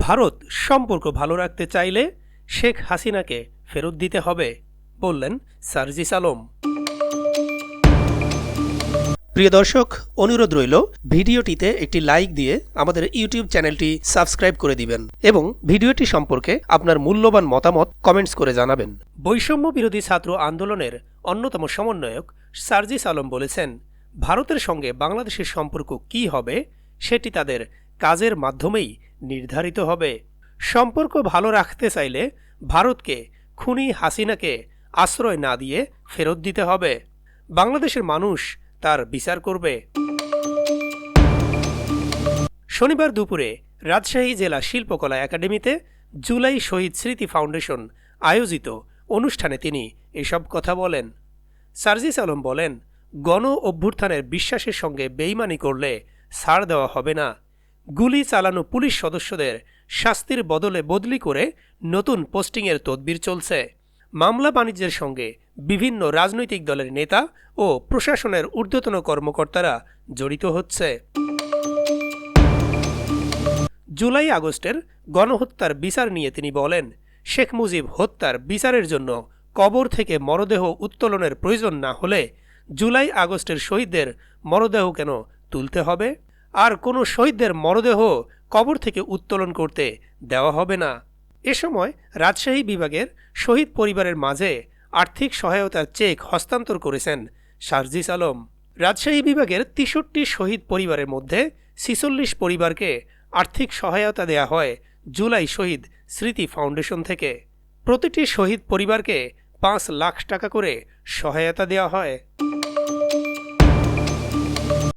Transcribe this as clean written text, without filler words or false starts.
ভারত সম্পর্ক ভালো রাখতে চাইলে শেখ হাসিনাকে ফেরত দিতে হবে, বললেন সার্জিস আলম। প্রিয় দর্শক, অনুরোধ রইল ভিডিওটিতে একটি লাইক দিয়ে আমাদের ইউটিউব চ্যানেলটি সাবস্ক্রাইব করে দিবেন এবং ভিডিওটি সম্পর্কে আপনার মূল্যবান মতামত কমেন্টস করে জানাবেন। বৈষম্য বিরোধী ছাত্র আন্দোলনের অন্যতম সমন্বয়ক সার্জিস আলম বলেছেন, ভারতের সঙ্গে বাংলাদেশের সম্পর্ক কী হবে সেটি তাদের কাজের মাধ্যমেই নির্ধারিত হবে। সম্পর্ক ভালো রাখতে চাইলে ভারতকে খুনি হাসিনাকে আশ্রয় না দিয়ে ফেরত দিতে হবে। বাংলাদেশের মানুষ তার বিচার করবে। শনিবার দুপুরে রাজশাহী জেলা শিল্পকলা একাডেমিতে জুলাই শহীদ স্মৃতি ফাউন্ডেশন আয়োজিত অনুষ্ঠানে তিনি এসব কথা বলেন। সার্জিস আলম বলেন, গণ অভ্যুত্থানের বিশ্বাসের সঙ্গে বেইমানি করলে ছাড় দেওয়া হবে না। গুলি চালানো পুলিশ সদস্যদের শাস্তির বদলে বদলি করে নতুন পোস্টিংয়ের তদবির চলছে। মামলা বাণিজ্যের সঙ্গে বিভিন্ন রাজনৈতিক দলের নেতা ও প্রশাসনের ঊর্ধ্বতন কর্মকর্তারা জড়িত হচ্ছে। জুলাই আগস্টের গণহত্যার বিচার নিয়ে তিনি বলেন, শেখ মুজিব হত্যার বিচারের জন্য কবর থেকে মরদেহ উত্তোলনের প্রয়োজন না হলে জুলাই আগস্টের শহীদদের মরদেহ কেন তুলতে হবে? আর কোনো শহীদদের মরদেহ কবর থেকে উত্তোলন করতে দেওয়া হবে না। এ সময় রাজশাহী বিভাগের শহীদ পরিবারের মাঝে আর্থিক সহায়তার চেক হস্তান্তর করেছেন সার্জিস আলম। রাজশাহী বিভাগের ৬৩ শহীদ পরিবারের মধ্যে ৪৬ পরিবারকে আর্থিক সহায়তা দেয়া হয় জুলাই শহীদ স্মৃতি ফাউন্ডেশন থেকে। প্রতিটি শহীদ পরিবারকে ৫ লাখ টাকা করে সহায়তা দেওয়া হয়।